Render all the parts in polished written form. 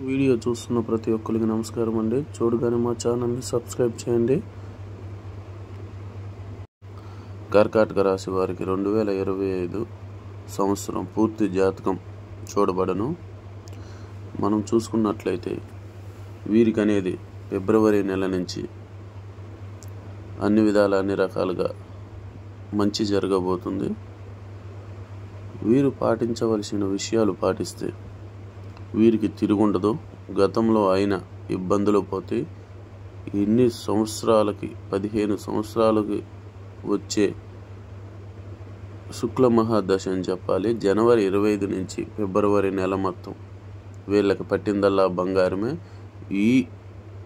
Video చూస్తున్న ప్రతి ఒక్కరికి నమస్కారం అండి. చూడగానే మా ఛానల్ని సబ్స్క్రైబ్ చేయండి. కర్కాటక రాశి వారికి 2025 సంవత్సరం పూర్తి జాతకం చూడబడను. మనం చూసుకున్నట్లయితే వీరికి అనేది ఫిబ్రవరి నెల నుంచి అన్ని రకాలుగా మంచి జరగబోతుంది. వీరు పాటించవలసిన విషయాలు పాటిస్తే వీరికి తిరుగుండదు. గతంలో అయిన ఇబ్బందులు పోతే ఎన్ని సంవత్సరాలకి 15 సంవత్సరాలకి వచ్చే శుక్ల మహాదశ అని చెప్పాలి. జనవరి 25 నుంచి ఫిబ్రవరి నెల మొత్తం వీళ్ళకి పట్టిందల్లా బంగారమే. ఈ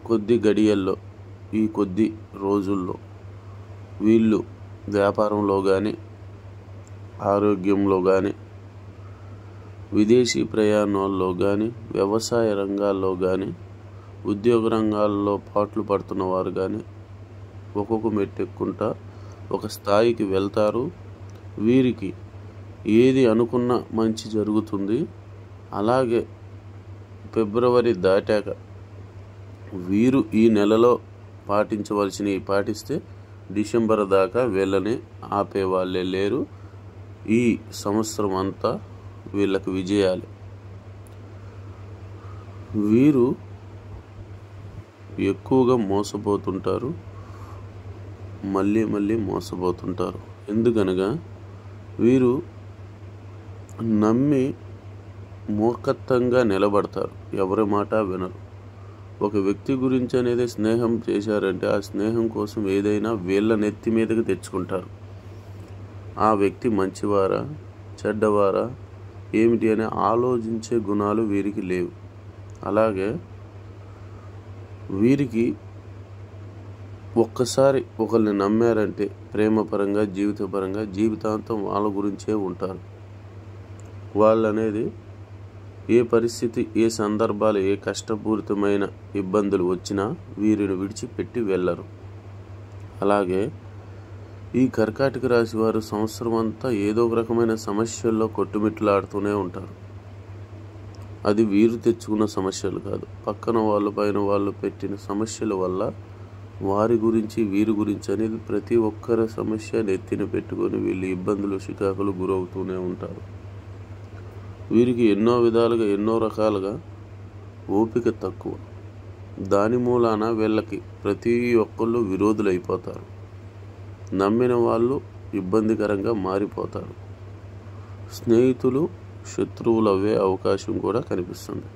కొద్ది గడియల్లో ఈ కొద్ది రోజుల్లో వీళ్ళు వ్యాపారంలో కానీ ఆరోగ్యంలో కానీ విదేశీ ప్రయాణాల్లో కానీ వ్యవసాయ రంగాల్లో కానీ ఉద్యోగ రంగాల్లో పాట్లు పడుతున్న వారు కానీ ఒక్కొక్క మెట్టెక్కుంటా ఒక స్థాయికి వెళ్తారు. వీరికి ఏది అనుకున్న మంచి జరుగుతుంది. అలాగే ఫిబ్రవరి దాటాక వీరు ఈ నెలలో పాటించవలసినవి పాటిస్తే డిసెంబర్ దాకా వీళ్ళని ఆపే వాళ్ళే లేరు. ఈ సంవత్సరం అంతా వీళ్ళకి విజయాలు. వీరు ఎక్కువగా మోసపోతుంటారు, మళ్ళీ మోసపోతుంటారు. ఎందుకనగా వీరు నమ్మి మూర్ఖత్వంగా నిలబడతారు, ఎవరి మాట వినరు. ఒక వ్యక్తి గురించి అనేది స్నేహం చేశారంటే ఆ స్నేహం కోసం ఏదైనా వీళ్ళ నెత్తి మీదకి తెచ్చుకుంటారు. ఆ వ్యక్తి మంచివారా చెడ్డవారా ఏమిటి అని ఆలోచించే గుణాలు వీరికి లేవు. అలాగే వీరికి ఒక్కసారి ఒకరిని నమ్మారంటే ప్రేమపరంగా జీవితపరంగా జీవితాంతం వాళ్ళ గురించే ఉంటారు. వాళ్ళు అనేది ఏ పరిస్థితి ఏ సందర్భాలు ఏ కష్టపూరితమైన ఇబ్బందులు వచ్చినా వీరిని విడిచిపెట్టి వెళ్ళరు. అలాగే ఈ కర్కాటక రాశి వారు సంవత్సరం అంతా ఏదో ఒక రకమైన సమస్యల్లో కొట్టుమిట్లాడుతూనే ఉంటారు. అది వీరు తెచ్చుకున్న సమస్యలు కాదు, పక్కన వాళ్ళు పైన వాళ్ళు పెట్టిన సమస్యల వల్ల వారి గురించి వీరి గురించి అనేది ప్రతి ఒక్కరి సమస్య నెత్తిన పెట్టుకొని వీళ్ళు ఇబ్బందులు చికాకులు గురవుతూనే ఉంటారు. వీరికి ఎన్నో విధాలుగా ఎన్నో రకాలుగా ఓపిక తక్కువ. దాని మూలాన వీళ్ళకి ప్రతి ఒక్కళ్ళు విరోధులు అయిపోతారు. నమ్మిన వాళ్ళు ఇబ్బందికరంగా మారిపోతారు. స్నేహితులు శత్రువులు అవ్వే అవకాశం కూడా కనిపిస్తుంది.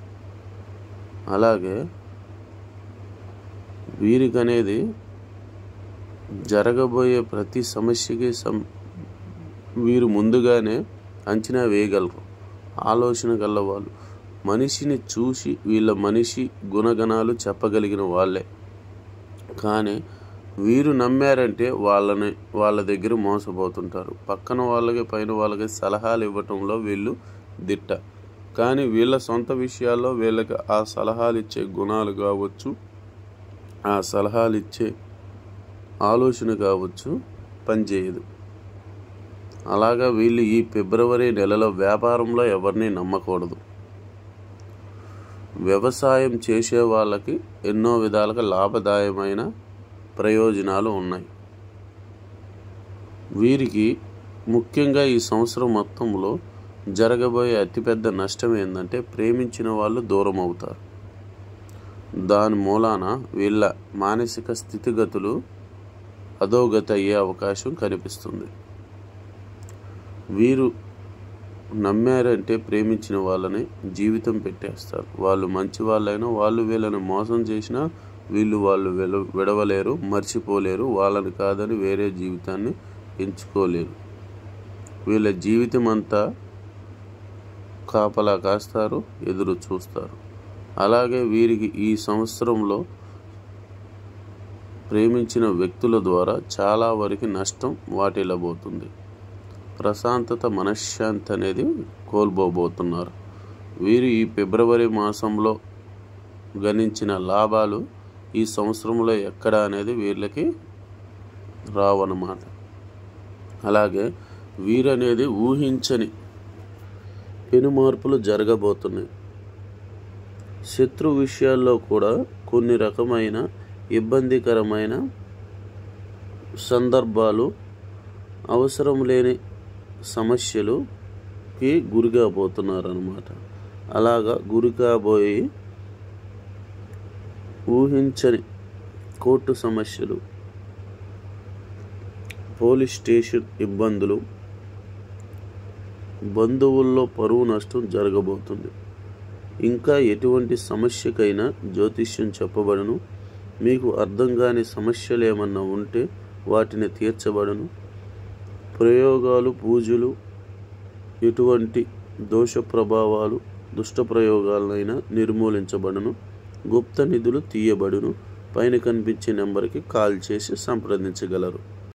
అలాగే వీరికనేది జరగబోయే ప్రతి సమస్యకి వీరు ముందుగానే అంచనా వేయగలరు. ఆలోచన గలవాళ్ళు, మనిషిని చూసి వీళ్ళ మనిషి గుణగణాలు చెప్పగలిగిన వాళ్ళే. కానీ వీరు నమ్మారంటే వాళ్ళ దగ్గర మోసపోతుంటారు. పక్కన వాళ్ళకి పైన వాళ్ళకి సలహాలు ఇవ్వటంలో వీళ్ళు దిట్ట. కానీ వీళ్ళ సొంత విషయాల్లో వీళ్ళకి ఆ సలహాలు ఇచ్చే గుణాలు కావచ్చు, ఆ సలహాలు ఇచ్చే ఆలోచన కావచ్చు పనిచేయదు. అలాగా వీళ్ళు ఈ ఫిబ్రవరి నెలలో వ్యాపారంలో ఎవరిని నమ్మకూడదు. వ్యవసాయం చేసే వాళ్ళకి ఎన్నో విధాలుగా లాభదాయమైన ప్రయోజనాలు ఉన్నాయి. వీరికి ముఖ్యంగా ఈ సంవత్సరం మొత్తంలో జరగబోయే అతిపెద్ద నష్టం ఏంటంటే ప్రేమించిన వాళ్ళు దూరం అవుతారు. దాని మూలాన వీళ్ళ మానసిక స్థితిగతులు అధోగతి అయ్యే అవకాశం కనిపిస్తుంది. వీరు నమ్మారంటే ప్రేమించిన వాళ్ళని జీవితం పెట్టేస్తారు. వాళ్ళు మంచి వాళ్ళైనా వాళ్ళు వీళ్ళని మోసం చేసినా వాళ్ళు విడవలేరు, మర్చిపోలేరు. వాళ్ళని కాదని వేరే జీవితాన్ని ఎంచుకోలేరు. వీళ్ళ జీవితం అంతా కాపలా కాస్తారు, ఎదురు చూస్తారు. అలాగే వీరికి ఈ సంవత్సరంలో ప్రేమించిన వ్యక్తుల ద్వారా చాలా వరకు నష్టం వాటిల్లబోతుంది. ప్రశాంతత మనశ్శాంతి అనేది కోల్పోబోతున్నారు. వీరు ఈ ఫిబ్రవరి మాసంలో గణించిన లాభాలు ఈ సంవత్సరంలో ఎక్కడ అనేది వీళ్ళకి రావన్నమాట. అలాగే వీరనేది ఊహించని పెను మార్పులు జరగబోతున్నాయి. శత్రు విషయాల్లో కూడా కొన్ని రకమైన ఇబ్బందికరమైన సందర్భాలు, అవసరం లేని సమస్యలుకి గురి కాబోతున్నారన్నమాట. అలాగా గురి కాబోయి ఊహించని కోర్టు సమస్యలు, పోలీస్ స్టేషన్ ఇబ్బందులు, బంధువుల్లో పరువు నష్టం జరగబోతుంది. ఇంకా ఎటువంటి సమస్యకైనా జ్యోతిష్యం చెప్పబడను. మీకు అర్థం కాని సమస్యలు ఏమన్నా ఉంటే వాటిని తీర్చబడను. ప్రయోగాలు, పూజలు, ఎటువంటి దోష ప్రభావాలు, దుష్ట ప్రయోగాలైనా నిర్మూలించబడను. గుప్త నిధులు తీయబడును. పైన కనిపించే నెంబర్కి కాల్ చేసి సంప్రదించగలరు.